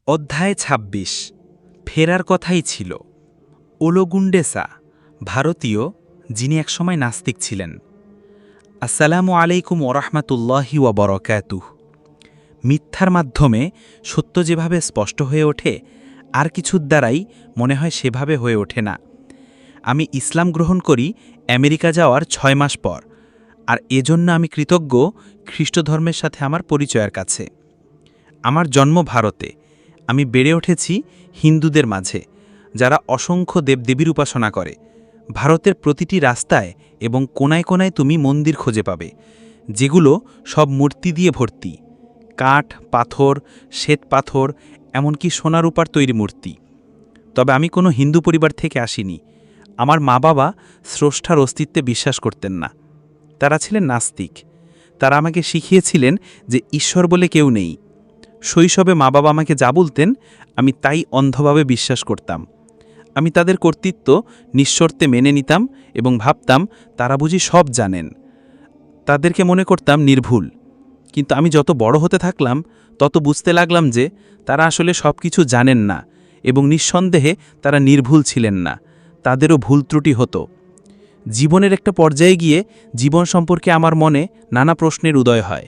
অধ্যায় ২৬ ফেরার কথাই ছিল। ওলোগুন্ডেসা, ভারতীয়, যিনি একসময় নাস্তিক ছিলেন। আসসালামু আলাইকুম ওরহমাতুল্লাহি ওয়া বরকাতুহ। মিথ্যার মাধ্যমে সত্য যেভাবে স্পষ্ট হয়ে ওঠে, আর কিছুর দ্বারাই মনে হয় সেভাবে হয়ে ওঠে না। আমি ইসলাম গ্রহণ করি আমেরিকা যাওয়ার ৬ মাস পর, আর এজন্য আমি কৃতজ্ঞ খ্রিস্টধর্মের সাথে আমার পরিচয়ের কাছে। আমার জন্ম ভারতে। আমি বেড়ে উঠেছি হিন্দুদের মাঝে, যারা অসংখ্য দেবদেবীর উপাসনা করে। ভারতের প্রতিটি রাস্তায় এবং কোনায় কোনায় তুমি মন্দির খুঁজে পাবে, যেগুলো সব মূর্তি দিয়ে ভর্তি। কাঠ, পাথর, শ্বেত পাথর, এমনকি সোনা রূপার তৈরি মূর্তি। তবে আমি কোনো হিন্দু পরিবার থেকে আসিনি। আমার মা বাবা স্রষ্টার অস্তিত্বে বিশ্বাস করতেন না। তারা ছিলেন নাস্তিক। তারা আমাকে শিখিয়েছিলেন যে ঈশ্বর বলে কেউ নেই। শৈশবে মা বাবা আমাকে যা বলতেন, আমি তাই অন্ধভাবে বিশ্বাস করতাম। আমি তাদের কর্তৃত্ব নিঃশর্তে মেনে নিতাম এবং ভাবতাম তারা বুঝি সব জানেন। তাদেরকে মনে করতাম নির্ভুল। কিন্তু আমি যত বড় হতে থাকলাম, তত বুঝতে লাগলাম যে তারা আসলে সব কিছু জানেন না, এবং নিঃসন্দেহে তারা নির্ভুল ছিলেন না। তাদেরও ভুল ত্রুটি হতো। জীবনের একটা পর্যায়ে গিয়ে জীবন সম্পর্কে আমার মনে নানা প্রশ্নের উদয় হয়।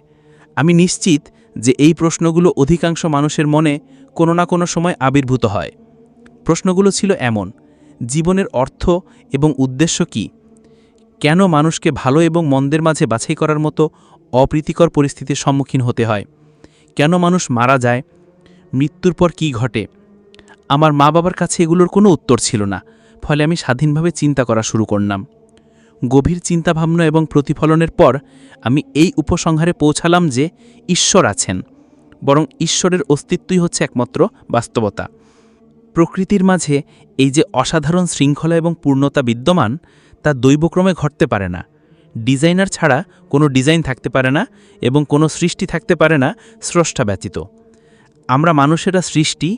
আমি নিশ্চিত যে এই প্রশ্নগুলো অধিকাংশ মানুষের মনে কোনো না কোনো সময় আবির্ভূত হয়। প্রশ্নগুলো ছিল এমন: জীবনের অর্থ এবং উদ্দেশ্য কী? কেন মানুষকে ভালো এবং মন্দের মাঝে বাছাই করার মতো অপ্রীতিকর পরিস্থিতির সম্মুখীন হতে হয়? কেন মানুষ মারা যায়? মৃত্যুর পর কী ঘটে? আমার মা বাবার কাছে এগুলোর কোনো উত্তর ছিল না, ফলে আমি স্বাধীনভাবে চিন্তা করা শুরু করলাম। গভীর চিন্তাভাবনা এবং প্রতিফলনের পর আমি এই উপসংহারে পৌঁছালাম যে ঈশ্বর আছেন, বরং ঈশ্বরের অস্তিত্বই হচ্ছে একমাত্র বাস্তবতা। প্রকৃতির মাঝে এই যে অসাধারণ শৃঙ্খলা এবং পূর্ণতা বিদ্যমান, তা দৈবক্রমে ঘটতে পারে না। ডিজাইনার ছাড়া কোনো ডিজাইন থাকতে পারে না, এবং কোনো সৃষ্টি থাকতে পারে না স্রষ্টা ব্যতীত। আমরা মানুষেরা সৃষ্টি,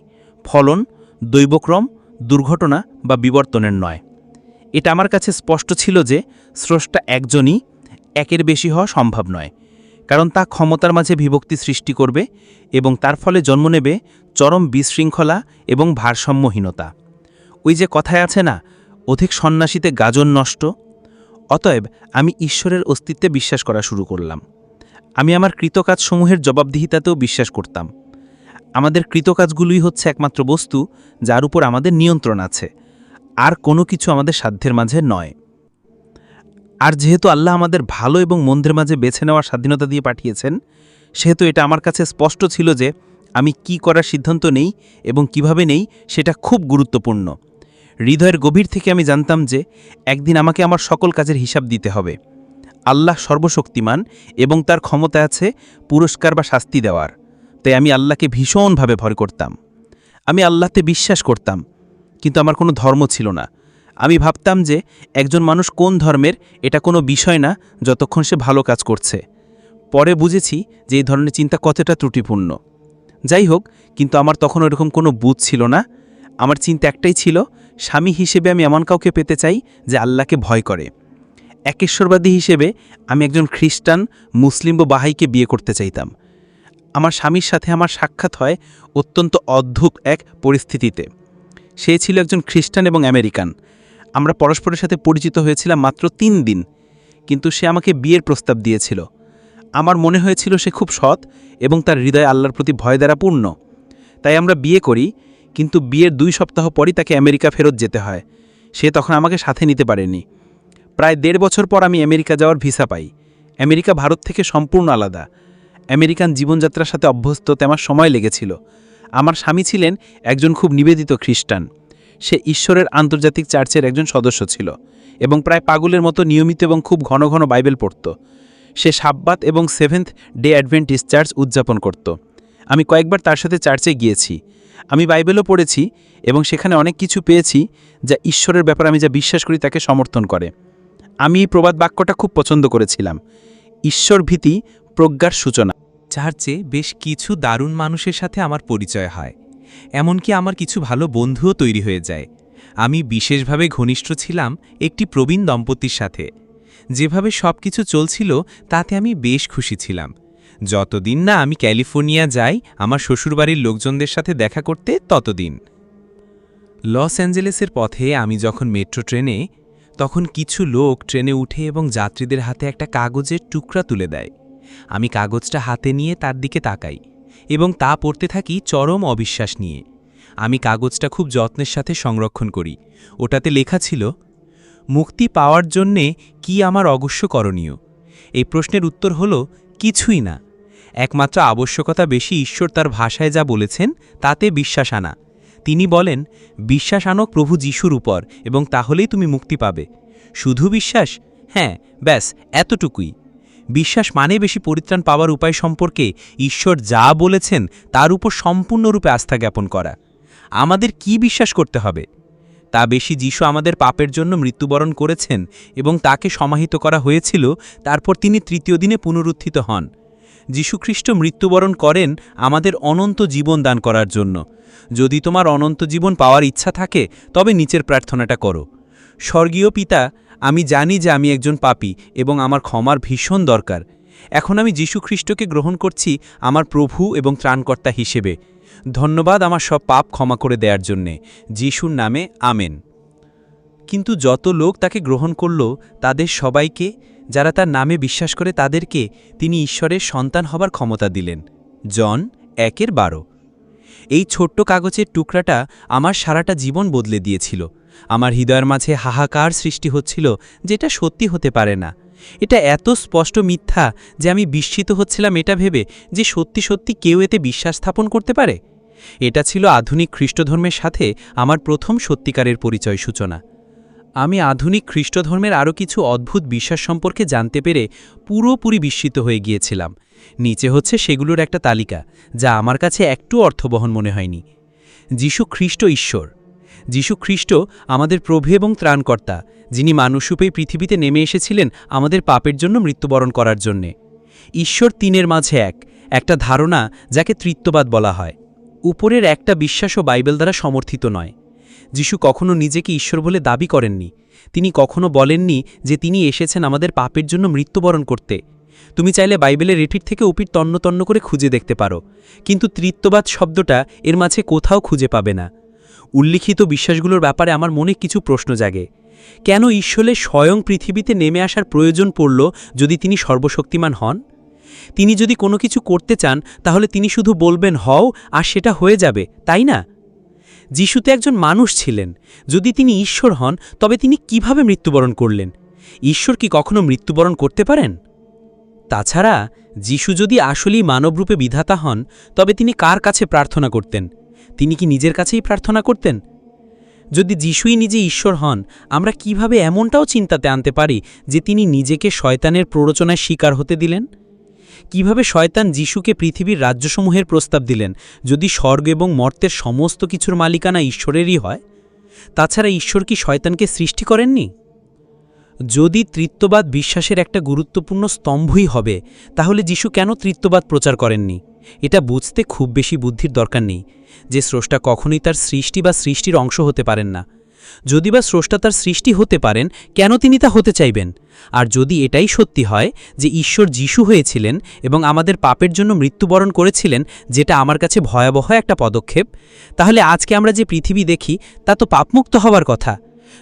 ফলন, দৈবক্রম, দুর্ঘটনা বা বিবর্তনের নয়। এটা আমার কাছে স্পষ্ট ছিল যে স্রষ্টা একজনই, একের বেশি হওয়া সম্ভব নয়, কারণ তা ক্ষমতার মাঝে বিভক্তি সৃষ্টি করবে এবং তার ফলে জন্ম নেবে চরম বিশৃঙ্খলা এবং ভারসাম্যহীনতা। ওই যে কথায় আছে না, অধিক সন্ন্যাসীতে গাজন নষ্ট। অতএব আমি ঈশ্বরের অস্তিত্বে বিশ্বাস করা শুরু করলাম। আমি আমার কৃতকাজসমূহের জবাবদিহিতাতেও বিশ্বাস করতাম। আমাদের কৃতকাজগুলোই হচ্ছে একমাত্র বস্তু যার উপর আমাদের নিয়ন্ত্রণ আছে, আর কোনো কিছু আমাদের সাধ্যের মাঝে নয়। আর যেহেতু আল্লাহ আমাদের ভালো এবং মন্দের মাঝে বেছে নেওয়ার স্বাধীনতা দিয়ে পাঠিয়েছেন, সেহেতু এটা আমার কাছে স্পষ্ট ছিল যে আমি কি করার সিদ্ধান্ত নেই এবং কিভাবে নেই সেটা খুব গুরুত্বপূর্ণ। হৃদয়ের গভীর থেকে আমি জানতাম যে একদিন আমাকে আমার সকল কাজের হিসাব দিতে হবে। আল্লাহ সর্বশক্তিমান এবং তার ক্ষমতা আছে পুরস্কার বা শাস্তি দেওয়ার। তাই আমি আল্লাহকে ভীষণভাবে ভয় করতাম। আমি আল্লাহতে বিশ্বাস করতাম, কিন্তু আমার কোনো ধর্ম ছিল না। আমি ভাবতাম যে একজন মানুষ কোন ধর্মের এটা কোনো বিষয় না, যতক্ষণ সে ভালো কাজ করছে। পরে বুঝেছি যে এই ধরনের চিন্তা কতটা ত্রুটিপূর্ণ। যাই হোক, কিন্তু আমার তখন এরকম কোনো বুঝ ছিল না। আমার চিন্তা একটাই ছিল, স্বামী হিসেবে আমি এমন কাউকে পেতে চাই যে আল্লাহকে ভয় করে। একেশ্বরবাদী হিসেবে আমি একজন খ্রিস্টান, মুসলিম বা বাহাইকে বিয়ে করতে চাইতাম। আমার স্বামীর সাথে আমার সাক্ষাৎ হয় অত্যন্ত অদ্ভুত এক পরিস্থিতিতে। সে ছিল একজন খ্রিস্টান এবং আমেরিকান। আমরা পরস্পরের সাথে পরিচিত হয়েছিলাম মাত্র ৩ দিন, কিন্তু সে আমাকে বিয়ের প্রস্তাব দিয়েছিল। আমার মনে হয়েছিল সে খুব সৎ এবং তার হৃদয় আল্লাহর প্রতি ভয় দ্বারা পূর্ণ। তাই আমরা বিয়ে করি, কিন্তু বিয়ের ২ সপ্তাহ পরই তাকে আমেরিকা ফেরত যেতে হয়। সে তখন আমাকে সাথে নিতে পারেনি। প্রায় ১.৫ বছর পর আমি আমেরিকা যাওয়ার ভিসা পাই। আমেরিকা ভারত থেকে সম্পূর্ণ আলাদা। আমেরিকান জীবনযাত্রার সাথে অভ্যস্ত হতে আমার সময় লেগেছিল। আমার স্বামী ছিলেন একজন খুব নিবেদিত খ্রিস্টান। সে ঈশ্বরের আন্তর্জাতিক চার্চের একজন সদস্য ছিল এবং প্রায় পাগলের মতো নিয়মিত এবং খুব ঘন ঘন বাইবেল পড়ত। সে সাব্বাত এবং সেভেন্থ ডে অ্যাডভেন্টিস্ট চার্চ উদযাপন করত। আমি কয়েকবার তার সাথে চার্চে গিয়েছি। আমি বাইবেলও পড়েছি এবং সেখানে অনেক কিছু পেয়েছি যা ঈশ্বরের ব্যাপারে আমি যা বিশ্বাস করি তাকে সমর্থন করে। আমি এই প্রবাদ বাক্যটা খুব পছন্দ করেছিলাম: ঈশ্বরভীতি প্রজ্ঞার সূচনা। চার্চে বেশ কিছু দারুণ মানুষের সাথে আমার পরিচয় হয়। এমনকি আমার কিছু ভালো বন্ধুও তৈরি হয়ে যায়। আমি বিশেষভাবে ঘনিষ্ঠ ছিলাম একটি প্রবীণ দম্পতির সাথে। যেভাবে সব কিছু চলছিল তাতে আমি বেশ খুশি ছিলাম। যতদিন না আমি ক্যালিফোর্নিয়া যাই আমার শ্বশুরবাড়ির লোকজনদের সাথে দেখা করতে ততদিন। লস অ্যাঞ্জেলেসের পথে আমি যখন মেট্রো ট্রেনে, তখন কিছু লোক ট্রেনে উঠে এবং যাত্রীদের হাতে একটা কাগজের টুকরা তুলে দেয়। আমি কাগজটা হাতে নিয়ে তার দিকে তাকাই এবং তা পড়তে থাকি চরম অবিশ্বাস নিয়ে। আমি কাগজটা খুব যত্নের সাথে সংরক্ষণ করি। ওটাতে লেখা ছিল, মুক্তি পাওয়ার জন্যে কি আমার অবশ্য করণীয়? এই প্রশ্নের উত্তর হল কিছুই না। একমাত্র আবশ্যকতা বেশি ঈশ্বর তার ভাষায় যা বলেছেন তাতে বিশ্বাস আনা। তিনি বলেন, বিশ্বাস আনো প্রভু যিশুর উপর এবং তাহলেই তুমি মুক্তি পাবে। শুধু বিশ্বাস? হ্যাঁ, ব্যাস এতটুকুই। বিশ্বাস মানে বেশি পরিত্রাণ পাওয়ার উপায় সম্পর্কে ঈশ্বর যা বলেছেন তার উপর সম্পূর্ণরূপে আস্থা জ্ঞাপন করা। আমাদের কি বিশ্বাস করতে হবে? তা বেশি যিশু আমাদের পাপের জন্য মৃত্যুবরণ করেছেন এবং তাকে সমাহিত করা হয়েছিল, তারপর তিনি তৃতীয় দিনে পুনরুত্থিত হন। যীশুখ্রিস্ট মৃত্যুবরণ করেন আমাদের অনন্ত জীবন দান করার জন্য। যদি তোমার অনন্ত জীবন পাওয়ার ইচ্ছা থাকে তবে নিচের প্রার্থনাটা করো। স্বর্গীয় পিতা, আমি জানি যে আমি একজন পাপী এবং আমার ক্ষমার ভীষণ দরকার। এখন আমি যীশুখ্রিস্টকে গ্রহণ করছি আমার প্রভু এবং ত্রাণকর্তা হিসেবে। ধন্যবাদ আমার সব পাপ ক্ষমা করে দেওয়ার জন্যে। যিশুর নামে আমেন। কিন্তু যত লোক তাকে গ্রহণ করল তাদের সবাইকে, যারা তার নামে বিশ্বাস করে তাদেরকে তিনি ঈশ্বরের সন্তান হবার ক্ষমতা দিলেন। জন 1:12। এই ছোট্ট কাগজের টুকরাটা আমার সারাটা জীবন বদলে দিয়েছিল। আমার হৃদয়ের মাঝে হাহাকার সৃষ্টি হচ্ছিল, যেটা সত্যি হতে পারে না। এটা এত স্পষ্ট মিথ্যা যে আমি বিস্মিত হচ্ছিলাম এটা ভেবে যে সত্যি সত্যি কেউ এতে বিশ্বাস স্থাপন করতে পারে। এটা ছিল আধুনিক খ্রিস্টধর্মের সাথে আমার প্রথম সত্যিকারের পরিচয় সূচনা। আমি আধুনিক খ্রিস্টধর্মের আরও কিছু অদ্ভুত বিশ্বাস সম্পর্কে জানতে পেরে পুরোপুরি বিস্মিত হয়ে গিয়েছিলাম। নিচে হচ্ছে সেগুলোর একটা তালিকা, যা আমার কাছে একটু অর্থবহন মনে হয়নি। যীশু খ্রিস্ট ঈশ্বর। যীশু খ্রিস্ট আমাদের প্রভু এবং ত্রাণকর্তা, যিনি মানুষরূপেই পৃথিবীতে নেমে এসেছিলেন আমাদের পাপের জন্য মৃত্যুবরণ করার জন্যে। ঈশ্বর তিনের মাঝে একটা ধারণা যাকে ত্রিত্ববাদ বলা হয়। উপরের একটা বিশ্বাসও বাইবেল দ্বারা সমর্থিত নয়। যিশু কখনো নিজেকে ঈশ্বর বলে দাবি করেননি। তিনি কখনো বলেননি যে তিনি এসেছেন আমাদের পাপের জন্য মৃত্যুবরণ করতে। তুমি চাইলে বাইবেলের রেটির থেকে উপির তন্ন তন্ন করে খুঁজে দেখতে পারো, কিন্তু ত্রিত্ববাদ শব্দটা এর মাঝে কোথাও খুঁজে পাবে না। উল্লিখিত বিশ্বাসগুলোর ব্যাপারে আমার মনে কিছু প্রশ্ন জাগে। কেন ঈশ্বরের স্বয়ং পৃথিবীতে নেমে আসার প্রয়োজন পড়ল যদি তিনি সর্বশক্তিমান হন? তিনি যদি কোনো কিছু করতে চান তাহলে তিনি শুধু বলবেন হও আর সেটা হয়ে যাবে, তাই না? যিশু তো একজন মানুষ ছিলেন। যদি তিনি ঈশ্বর হন তবে তিনি কিভাবে মৃত্যুবরণ করলেন? ঈশ্বর কি কখনো মৃত্যুবরণ করতে পারেন? তাছাড়া যিশু যদি আসলেই মানবরূপে বিধাতা হন তবে তিনি কার কাছে প্রার্থনা করতেন? তিনি কি নিজের কাছেই প্রার্থনা করতেন? যদি যিশুই নিজে ঈশ্বর হন, আমরা কিভাবে এমনটাও চিন্তাতে আনতে পারি যে তিনি নিজেকে শয়তানের প্ররোচনায় শিকার হতে দিলেন? কিভাবে শয়তান যিশুকে পৃথিবীর রাজ্যসমূহের প্রস্তাব দিলেন যদি স্বর্গ এবং মর্তের সমস্ত কিছুর মালিকানা ঈশ্বরেরই হয়? তাছাড়া ঈশ্বর কি শয়তানকে সৃষ্টি করেননি? যদি ত্রিত্ববাদ বিশ্বাসের একটা গুরুত্বপূর্ণ স্তম্ভই হবে, তাহলে যিশু কেন ত্রিত্ববাদ প্রচার করেননি? এটা বুঝতে খুব বেশি বুদ্ধির দরকার নেই যে স্রষ্টা কখনোই তার সৃষ্টি বা সৃষ্টির অংশ হতে পারেন না। যদি বা স্রষ্টা তার সৃষ্টি হতে পারেন, কেন তিনি তা হতে চাইবেন? আর যদি এটাই সত্যি হয় যে ঈশ্বর যিশু হয়েছিলেন এবং আমাদের পাপের জন্য মৃত্যুবরণ করেছিলেন, যেটা আমার কাছে ভয়াবহ একটা পদক্ষেপ, তাহলে আজকে আমরা যে পৃথিবী দেখি তা তো পাপমুক্ত হওয়ার কথা।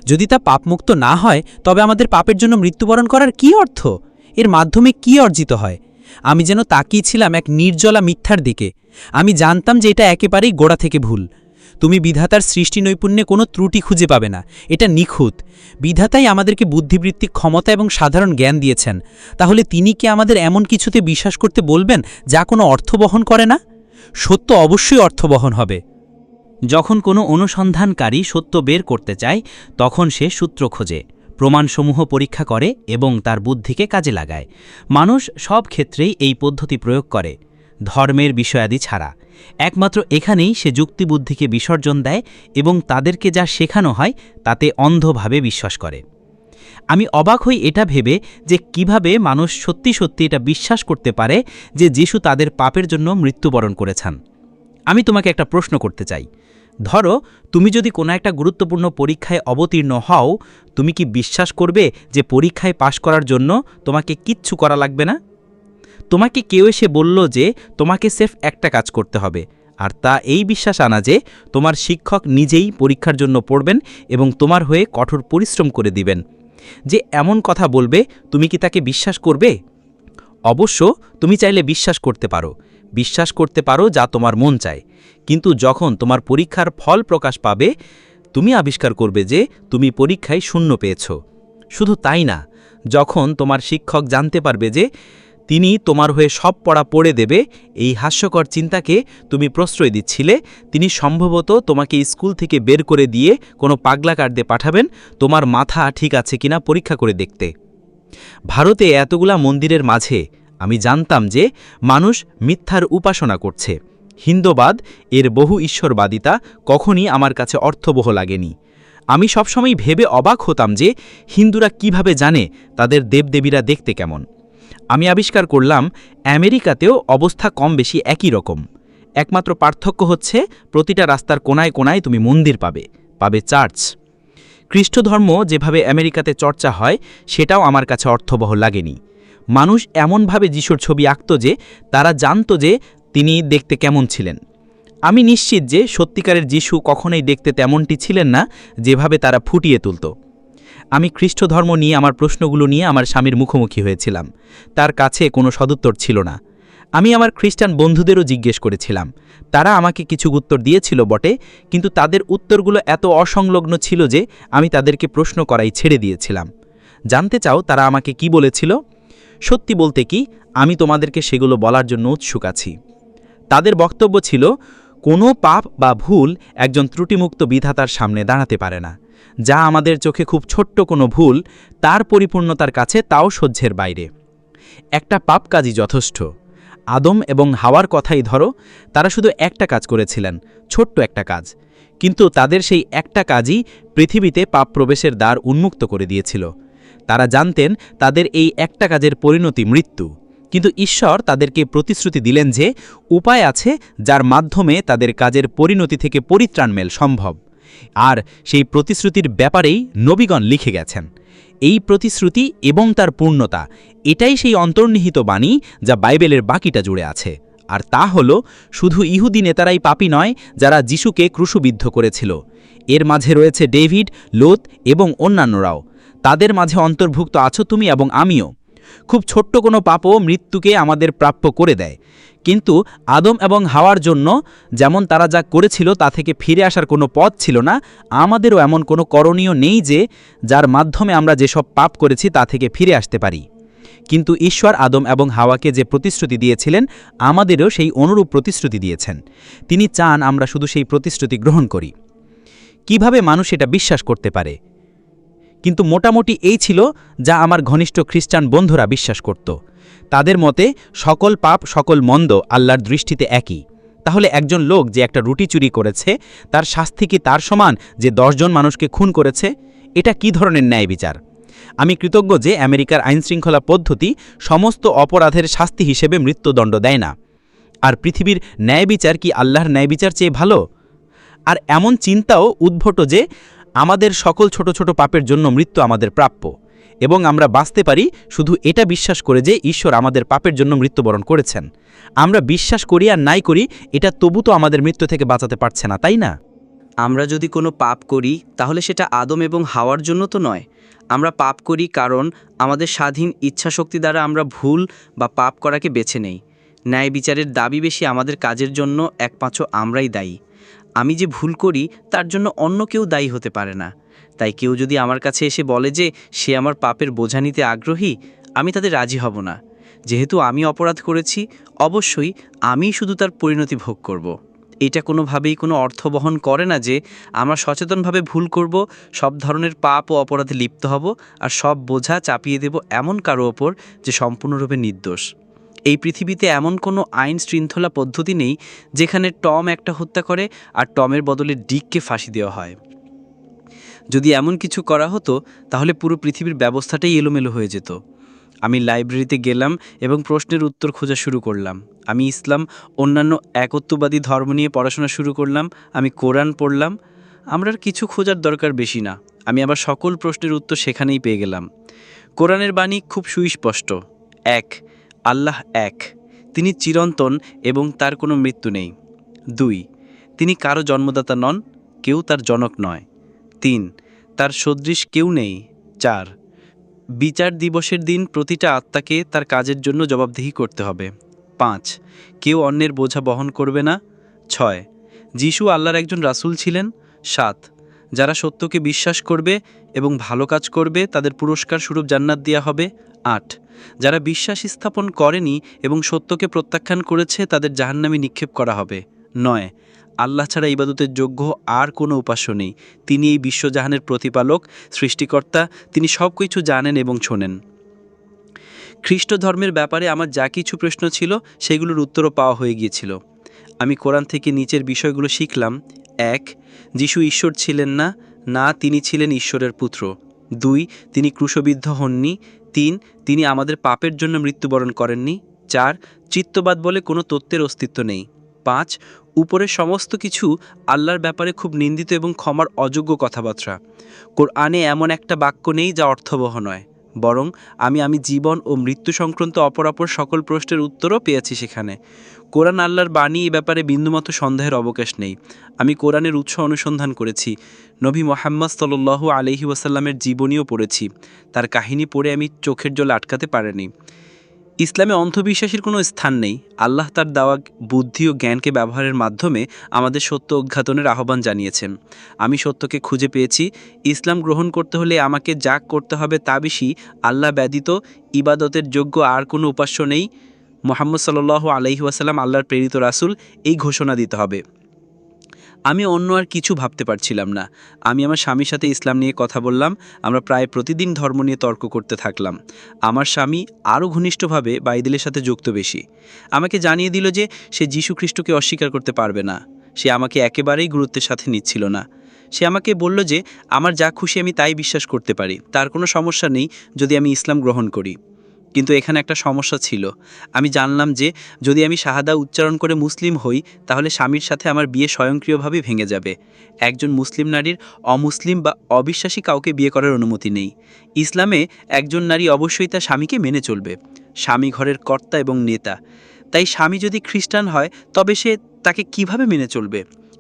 যদি তা পাপমুক্ত না হয় তবে আমাদের পাপের জন্য মৃত্যুবরণ করার কী অর্থ? এর মাধ্যমে কি অর্জিত হয়? আমি যেন তাকিয়েছিলাম এক নির্জলা মিথ্যার দিকে। আমি জানতাম যে এটা একেবারেই গোড়া থেকে ভুল। তুমি বিধাতার সৃষ্টি নৈপুণ্যে কোনো ত্রুটি খুঁজে পাবে না, এটা নিখুঁত। বিধাতাই আমাদেরকে বুদ্ধিবৃত্তিক ক্ষমতা এবং সাধারণ জ্ঞান দিয়েছেন। তাহলে তিনি কি আমাদের এমন কিছুতে বিশ্বাস করতে বলবেন যা কোনো অর্থ বহন করে না? সত্য অবশ্যই অর্থবহন হবে। যখন কোনো অনুসন্ধানকারী সত্য বের করতে চায় তখন সে সূত্র খোঁজে, প্রমাণসমূহ পরীক্ষা করে এবং তার বুদ্ধিকে কাজে লাগায়। মানুষ সব ক্ষেত্রেই এই পদ্ধতি প্রয়োগ করে, ধর্মের বিষয়াদি ছাড়া। একমাত্র এখানেই সে যুক্তিবুদ্ধিকে বিসর্জন দেয় এবং তাদেরকে যা শেখানো হয় তাতে অন্ধভাবে বিশ্বাস করে। আমি অবাক হই এটা ভেবে যে কিভাবে মানুষ সত্যি সত্যি এটা বিশ্বাস করতে পারে যে যিশু তাদের পাপের জন্য মৃত্যুবরণ করেছেন। আমি তোমাকে একটা প্রশ্ন করতে চাই। ধরো তুমি যদি কোনো একটা গুরুত্বপূর্ণ পরীক্ষায় অবতীর্ণ হও, তুমি কি বিশ্বাস করবে যে পরীক্ষায় পাশ করার জন্য তোমাকে কিচ্ছু করা লাগবে না? তোমাকে কেউ এসে বলল যে তোমাকে সির্ফ একটা কাজ করতে হবে, আর তা এই বিশ্বাস আনা যে তোমার শিক্ষক নিজেই পরীক্ষার জন্য পড়বেন এবং তোমার হয়ে কঠোর পরিশ্রম করে দিবেন, যে এমন কথা বলবে, তুমি কি তাকে বিশ্বাস করবে? অবশ্য তুমি চাইলে বিশ্বাস করতে পারো যা তোমার মন চায়, কিন্তু যখন তোমার পরীক্ষার ফল প্রকাশ পাবে, তুমি আবিষ্কার করবে যে তুমি পরীক্ষায় 0 পেয়েছ। শুধু তাই না, যখন তোমার শিক্ষক জানতে পারবে যে তিনি তোমার হয়ে সব পড়া পড়ে দেবে, এই হাস্যকর চিন্তাকে তুমি প্রশ্রয় দিচ্ছিলে, তিনি সম্ভবত তোমাকে স্কুল থেকে বের করে দিয়ে কোনো পাগলা কার্ডে পাঠাবেন তোমার মাথা ঠিক আছে কিনা পরীক্ষা করে দেখতে। ভারতে এতগুলা মন্দিরের মাঝে আমি জানতাম যে মানুষ মিথ্যার উপাসনা করছে। হিন্দুবাদ এর বহু ঈশ্বরবাদিতা কখনই আমার কাছে অর্থবহ লাগেনি। আমি সবসময় ভেবে অবাক হতাম যে হিন্দুরা কিভাবে জানে তাদের দেবদেবীরা দেখতে কেমন। আমি আবিষ্কার করলাম আমেরিকাতেও অবস্থা কম বেশি একই রকম। একমাত্র পার্থক্য হচ্ছে প্রতিটা রাস্তার কোনায় কোনায় তুমি মন্দির পাবে চার্চ। খ্রিস্টধর্ম যেভাবে আমেরিকাতে চর্চা হয় সেটাও আমার কাছে অর্থবহ লাগেনি। মানুষ এমনভাবে যিশুর ছবি আঁকত যে তারা জানত যে তিনি দেখতে কেমন ছিলেন। আমি নিশ্চিত যে সত্যিকারের যিশু কখনোই দেখতে তেমনটি ছিলেন না যেভাবে তারা ফুটিয়ে তুলত। আমি খ্রিস্টধর্ম নিয়ে আমার প্রশ্নগুলো নিয়ে আমার স্বামীর মুখোমুখি হয়েছিলাম। তার কাছে কোনো সদুত্তর ছিল না। আমি আমার খ্রিস্টান বন্ধুদেরও জিজ্ঞেস করেছিলাম। তারা আমাকে কিছু উত্তর দিয়েছিল বটে, কিন্তু তাদের উত্তরগুলো এত অসংলগ্ন ছিল যে আমি তাদেরকে প্রশ্ন করাই ছেড়ে দিয়েছিলাম। জানতে চাও তারা আমাকে কি বলেছিল? সত্যি বলতে কি, আমি তোমাদেরকে সেগুলো বলার জন্য উৎসুক আছি। তাদের বক্তব্য ছিল, কোনো পাপ বা ভুল একজন ত্রুটিমুক্ত বিধাতার সামনে দাঁড়াতে পারে না। যা আমাদের চোখে খুব ছোট্ট কোনো ভুল, তার পরিপূর্ণতার কাছে তাও সহ্যের বাইরে। একটা পাপ কাজই যথেষ্ট। আদম এবং হাওয়ার কথাই ধরো, তারা শুধু একটা কাজ করেছিলেন, ছোট্ট একটা কাজ, কিন্তু তাদের সেই একটা কাজই পৃথিবীতে পাপ প্রবেশের দ্বার উন্মুক্ত করে দিয়েছিল। তারা জানতেন তাদের এই একটা কাজের পরিণতি মৃত্যু, কিন্তু ঈশ্বর তাদেরকে প্রতিশ্রুতি দিলেন যে উপায় আছে যার মাধ্যমে তাদের কাজের পরিণতি থেকে পরিত্রাণ মেল সম্ভব। আর সেই প্রতিশ্রুতির ব্যাপারেই নবীগণ লিখে গেছেন। এই প্রতিশ্রুতি এবং তার পূর্ণতা, এটাই সেই অন্তর্নিহিত বাণী যা বাইবেলের বাকিটা জুড়ে আছে। আর তা হল, শুধু ইহুদি নেতারাই পাপী নয় যারা যিশুকে ক্রুশবিদ্ধ করেছিল। এর মাঝে রয়েছে ডেভিড, লোত এবং অন্যান্যরাও। তাদের মাঝে অন্তর্ভুক্ত আছো তুমি এবং আমিও। খুব ছোট্ট কোনো পাপও মৃত্যুকে আমাদের প্রাপ্য করে দেয়, কিন্তু আদম এবং হাওয়ার জন্য যেমন তারা যা করেছিল তা থেকে ফিরে আসার কোনো পথ ছিল না, আমাদেরও এমন কোনো করণীয় নেই যে যার মাধ্যমে আমরা যেসব পাপ করেছি তা থেকে ফিরে আসতে পারি। কিন্তু ঈশ্বর আদম এবং হাওয়াকে যে প্রতিশ্রুতি দিয়েছিলেন, আমাদেরও সেই অনুরূপ প্রতিশ্রুতি দিয়েছেন। তিনি চান আমরা শুধু সেই প্রতিশ্রুতি গ্রহণ করি। কিভাবে মানুষ এটা বিশ্বাস করতে পারে? কিন্তু মোটামুটি এই ছিল যা আমার ঘনিষ্ঠ খ্রিস্টান বন্ধুরা বিশ্বাস করত। তাদের মতে সকল পাপ, সকল মন্দ আল্লাহর দৃষ্টিতে একই। তাহলে একজন লোক যে একটা রুটি চুরি করেছে, তার শাস্তি কি তার সমান যে 10 জন মানুষকে খুন করেছে? এটা কি ধরনের ন্যায় বিচার? আমি কৃতজ্ঞ যে আমেরিকার আইনশৃঙ্খলা পদ্ধতি সমস্ত অপরাধের শাস্তি হিসেবে মৃত্যুদণ্ড দেয় না। আর পৃথিবীর ন্যায় বিচার কি আল্লাহর ন্যায় বিচার চেয়ে ভালো? আর এমন চিন্তাও উদ্ভট যে আমাদের সকল ছোট ছোট পাপের জন্য মৃত্যু আমাদের প্রাপ্য, এবং আমরা বাঁচতে পারি শুধু এটা বিশ্বাস করে যে ঈশ্বর আমাদের পাপের জন্য মৃত্যুবরণ করেছেন। আমরা বিশ্বাস করি আর নাই করি, এটা তবু তো আমাদের মৃত্যু থেকে বাঁচাতে পারছে না, তাই না? আমরা যদি কোনো পাপ করি তাহলে সেটা আদম এবং হাওয়ার জন্য তো নয়। আমরা পাপ করি কারণ আমাদের স্বাধীন ইচ্ছাশক্তি দ্বারা আমরা ভুল বা পাপ করাকে বেছে নেই। ন্যায় বিচারের দাবি বেশি আমাদের কাজের জন্য একমাত্র আমরাই দায়ী। আমি যে ভুল করি তার জন্য অন্য কেউ দায়ী হতে পারে না। তাই কেউ যদি আমার কাছে এসে বলে যে সে আমার পাপের বোঝা নিতে আগ্রহী, আমি তাতে রাজি হব না। যেহেতু আমি অপরাধ করেছি, অবশ্যই আমিই শুধু তার পরিণতি ভোগ করব। এটা কোনোভাবেই কোনো অর্থ বহন করে না যে আমরা সচেতনভাবে ভুল করব, সব ধরনের পাপ ও অপরাধে লিপ্ত হব, আর সব বোঝা চাপিয়ে দেব এমন কারো ওপর যে সম্পূর্ণরূপে নির্দোষ। এই পৃথিবীতে এমন কোনো আইন শৃঙ্খলা পদ্ধতি নেই যেখানে টম একটা হত্যা করে আর টমের বদলে ডিককে ফাঁসি দেওয়া হয়। যদি এমন কিছু করা হতো তাহলে পুরো পৃথিবীর ব্যবস্থাটাই এলোমেলো হয়ে যেত। আমি লাইব্রেরিতে গেলাম এবং প্রশ্নের উত্তর খোঁজা শুরু করলাম। আমি ইসলাম, অন্যান্য একত্ববাদী ধর্ম নিয়ে পড়াশোনা শুরু করলাম। আমি কোরআন পড়লাম। আমরা আর কিছু খোঁজার দরকার বেশি না। আমি আবার সকল প্রশ্নের উত্তর সেখানেই পেয়ে গেলাম। কোরআনের বাণী খুব সুস্পষ্ট। 1. আল্লাহ এক, তিনি চিরন্তন এবং তার কোনো মৃত্যু নেই। 2 তিনি কারো জন্মদাতা নন, কেউ তার জনক নয়। 3 তার সদৃশ কেউ নেই। 4 বিচার দিবসের দিন প্রতিটা আত্মাকে তার কাজের জন্য জবাবদিহি করতে হবে। 5 কেউ অন্যের বোঝা বহন করবে না। 6 যিশু আল্লাহর একজন রাসূল ছিলেন। 7 যারা সত্যকে বিশ্বাস করবে এবং ভালো কাজ করবে তাদের পুরস্কার স্বরূপ জান্নাত দেওয়া হবে। 8 যারা বিশ্বাস স্থাপন করেনি এবং সত্যকে প্রত্যাখ্যান করেছে তাদের জাহান্নামে নিক্ষেপ করা হবে। 9 আল্লাহ ছাড়া ইবাদতের যোগ্য আর কোনো উপাস্য নেই। তিনি এই বিশ্বজাহানের প্রতিপালক, সৃষ্টিকর্তা, তিনি সব কিছু জানেন এবং শোনেন। খ্রিস্ট ধর্মের ব্যাপারে আমার যা কিছু প্রশ্ন ছিল সেগুলোর উত্তরও পাওয়া হয়ে গিয়েছিল। আমি কোরআন থেকে নিচের বিষয়গুলো শিখলাম। 1 যিশু ঈশ্বর ছিলেন না, না তিনি ছিলেন ঈশ্বরের পুত্র। 2 তিনি ক্রুশবিদ্ধ হননি। 3 তিনি আমাদের পাপের জন্য মৃত্যুবরণ করেননি। 4 চিত্তবাদ বলে কোনো তত্ত্বের অস্তিত্ব নেই। 5 উপরের সমস্ত কিছু আল্লাহর ব্যাপারে খুব নিন্দিত এবং ক্ষমার অযোগ্য কথাবার্তা। কোরআনে এমন একটা বাক্য নেই যা অর্থবহ নয়, বরং আমি জীবন ও মৃত্যু সংক্রান্ত অপরাপর সকল প্রশ্নের উত্তরও পেয়েছি সেখানে। কোরআন আল্লাহর বাণী, এ ব্যাপারে বিন্দুমাত্র সন্দেহের অবকাশ নেই। আমি কোরআনের উৎস অনুসন্ধান করেছি, নবী মুহাম্মদ সাল্লাল্লাহু আলাইহি ওয়াসাল্লামের জীবনীও পড়েছি। তার কাহিনী পড়ে আমি চোখের জল আটকাতে পারিনি। ইসলামে অন্ধবিশ্বাসের কোনো স্থান নেই। আল্লাহ তার দেওয়া বুদ্ধি ও জ্ঞানকে ব্যবহারের মাধ্যমে আমাদের সত্য উদ্ঘাটনের আহ্বান জানিয়েছেন। আমি সত্যকে খুঁজে পেয়েছি। ইসলাম গ্রহণ করতে হলে আমাকে যা করতে হবে তা বেশি, আল্লাহ ব্যতীত ইবাদতের যোগ্য আর কোনো উপাস্য নেই। মুহাম্মদ সাল্লাল্লাহু আলাইহি ওয়াসাল্লাম আল্লাহর প্রেরিত রাসূল, এই ঘোষণা দিতে হবে। আমি অন্য আর কিছু ভাবতে পারছিলাম না। আমি আমার স্বামীর সাথে ইসলাম নিয়ে কথা বললাম। আমরা প্রায় প্রতিদিন ধর্ম নিয়ে তর্ক করতে থাকলাম। আমার স্বামী আরও ঘনিষ্ঠভাবে বাইবেলের সাথে যুক্ত বেশি। আমাকে জানিয়ে দিল যে সে যীশু খ্রিস্টকে অস্বীকার করতে পারবে না। সে আমাকে একেবারেই গুরুত্বের সাথে নিচ্ছিল না। সে আমাকে বলল যে আমার যা খুশি আমি তাই বিশ্বাস করতে পারি, তার কোনো সমস্যা নেই যদি আমি ইসলাম গ্রহণ করি। কিন্তু এখানে একটা সমস্যা ছিল। আমি জানলাম যে যদি আমি শাহাদা উচ্চারণ করে মুসলিম হই তাহলে স্বামীর সাথে আমার বিয়ে স্বয়ংক্রিয়ভাবেই ভেঙে যাবে। একজন মুসলিম নারীর অমুসলিম বা অবিশ্বাসী কাউকে বিয়ে করার অনুমতি নেই। ইসলামে একজন নারী অবশ্যই তার স্বামীকে মেনে চলবে। স্বামী ঘরের কর্তা এবং নেতা। তাই স্বামী যদি খ্রিস্টান হয় তবে সে তাকে কিভাবে মেনে চলবে?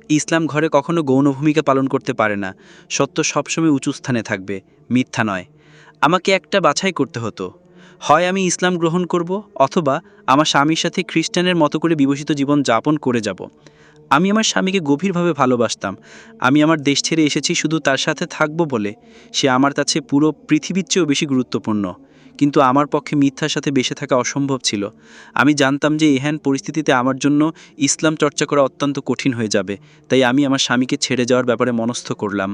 ইসলাম ঘরে কখনো গৌণ ভূমিকা পালন করতে পারে না। সত্য সবসময় উঁচু স্থানে থাকবে, মিথ্যা নয়। আমাকে একটা বাছাই করতে হতো। হয় আমি ইসলাম গ্রহণ করব, অথবা আমার স্বামীর সাথে খ্রিস্টানের মতো করে বিবশিত জীবন যাপন করে যাব। আমি আমার স্বামীকে গভীরভাবে ভালোবাসতাম। আমি আমার দেশ ছেড়ে এসেছি শুধু তার সাথে থাকব বলে। সে আমার কাছে পুরো পৃথিবীর চেয়েও বেশি গুরুত্বপূর্ণ। কিন্তু আমার পক্ষে মিথ্যার সাথে বেঁচে থাকা অসম্ভব ছিল। আমি জানতাম যে এহেন পরিস্থিতিতে আমার জন্য ইসলাম চর্চা করা অত্যন্ত কঠিন হয়ে যাবে। তাই আমি আমার স্বামীকে ছেড়ে যাওয়ার ব্যাপারে মনস্থ করলাম।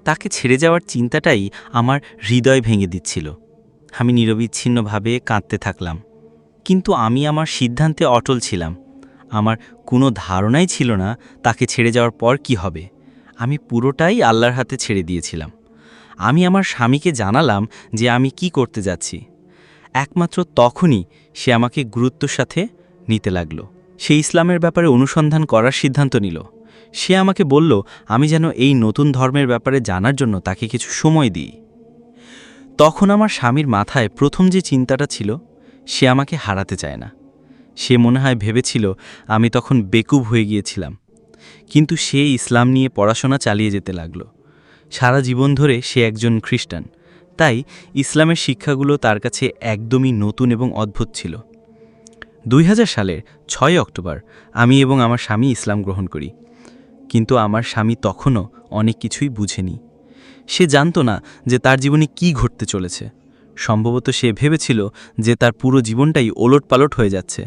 তাকে ছেড়ে যাওয়ার চিন্তাটাই আমার হৃদয় ভেঙে দিচ্ছিল। আমি নিরবিচ্ছিন্নভাবে কাঁদতে থাকলাম, কিন্তু আমি আমার সিদ্ধান্তে অটল ছিলাম। আমার কোনো ধারণাই ছিল না তাকে ছেড়ে যাওয়ার পর কি হবে। আমি পুরোটাই আল্লাহর হাতে ছেড়ে দিয়েছিলাম। আমি আমার স্বামীকে জানালাম যে আমি কি করতে যাচ্ছি। একমাত্র তখনই সে আমাকে গুরুত্বের সাথে নিতে লাগল। সে ইসলামের ব্যাপারে অনুসন্ধান করার সিদ্ধান্ত নিল। সে আমাকে বলল আমি যেন এই নতুন ধর্মের ব্যাপারে জানার জন্য তাকে কিছু সময় দিই। তখন আমার স্বামীর মাথায় প্রথম যে চিন্তাটা ছিল, সে আমাকে হারাতে চায় না। সে মনে হয় ভেবেছিল আমি তখন বেকুব হয়ে গিয়েছিলাম। কিন্তু সে ইসলাম নিয়ে পড়াশোনা চালিয়ে যেতে লাগল। সারা জীবন ধরে সে একজন খ্রিস্টান, তাই ইসলামের শিক্ষাগুলো তার কাছে একদমই নতুন এবং অদ্ভুত ছিল। 2000 সালের 6 অক্টোবর আমি এবং আমার স্বামী ইসলাম গ্রহণ করি। কিন্তু আমার স্বামী তখনও অনেক কিছুই বুঝেনি। সে জানত না যে তার জীবনে কি ঘটতে চলেছে। সম্ভবত সে ভেবেছিল যে তার পুরো জীবনটাই ওলটপালট হয়ে যাচ্ছে।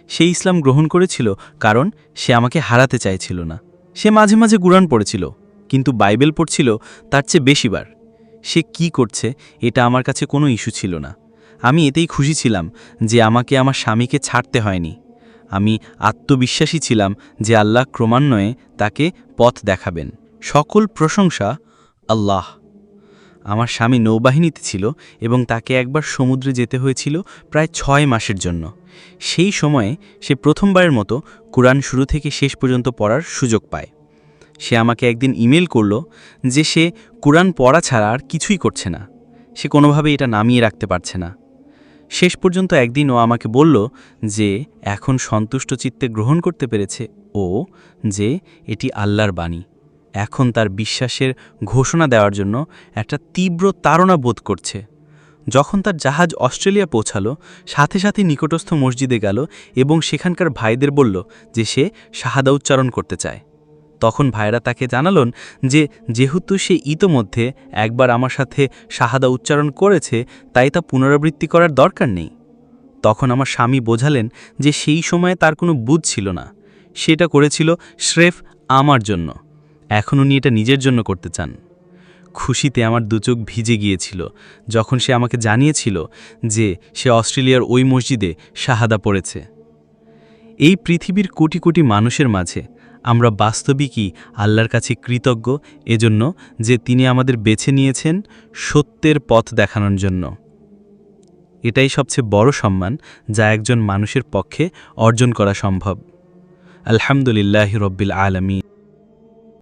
সে ইসলাম গ্রহণ করেছিল কারণ সে আমাকে হারাতে চাইছিল না। সে মাঝে মাঝে কুরআন পড়েছিল, কিন্তু বাইবেল পড়ছিল তার চেয়ে বেশিবার। সে কি করছে এটা আমার কাছে কোনো ইস্যু ছিল না। আমি এতেই খুশি ছিলাম যে আমাকে আমার স্বামীকে ছাড়তে হয়নি। আমি আত্মবিশ্বাসী ছিলাম যে আল্লাহ ক্রমান্বয়ে তাকে পথ দেখাবেন। সকল প্রশংসা আল্লাহ। আমার স্বামী নৌবাহিনীতে ছিল এবং তাকে একবার সমুদ্রে যেতে হয়েছিল প্রায় 6 মাসের জন্য। সেই সময়ে সে প্রথমবারের মতো কুরআন শুরু থেকে শেষ পর্যন্ত পড়ার সুযোগ পায়। সে আমাকে একদিন ইমেল করল যে সে কুরআন পড়া ছাড়া আর কিছুই করছে না। সে কোনোভাবে এটা নামিয়ে রাখতে পারছে না। শেষ পর্যন্ত একদিন ও আমাকে বলল যে এখন সন্তুষ্ট চিত্তে গ্রহণ করতে পেরেছে ও যে এটি আল্লাহর বাণী। এখন তার বিশ্বাসের ঘোষণা দেওয়ার জন্য একটা তীব্র তাড়না বোধ করছে। যখন তার জাহাজ অস্ট্রেলিয়া পৌঁছালো, সাথে সাথে নিকটস্থ মসজিদে গেল এবং সেখানকার ভাইদের বলল যে সে শাহাদা উচ্চারণ করতে চায়। তখন ভাইরা তাকে জানালেন যে যেহেতু সে ইতোমধ্যে একবার আমার সাথে শাহাদা উচ্চারণ করেছে, তাই তা পুনরাবৃত্তি করার দরকার নেই। তখন আমার স্বামী বোঝালেন যে সেই সময়ে তার কোনো বুঝ ছিল না, সেটা করেছিল স্রেফ আমার জন্য। এখন উনি এটা নিজের জন্য করতে চান। খুশিতে আমার দুচোখ ভিজে গিয়েছিল যখন সে আমাকে জানিয়েছিল যে সে অস্ট্রেলিয়ার ওই মসজিদে শাহাদা পড়েছে। এই পৃথিবীর কোটি কোটি মানুষের মাঝে আমরা বাস্তবিকই আল্লাহর কাছে কৃতজ্ঞ এজন্য যে তিনি আমাদের বেছে নিয়েছেন সত্যের পথ দেখানোর জন্য। এটাই সবচেয়ে বড় সম্মান যা একজন মানুষের পক্ষে অর্জন করা সম্ভব। আলহামদুলিল্লাহি রব্বিল আলামিন।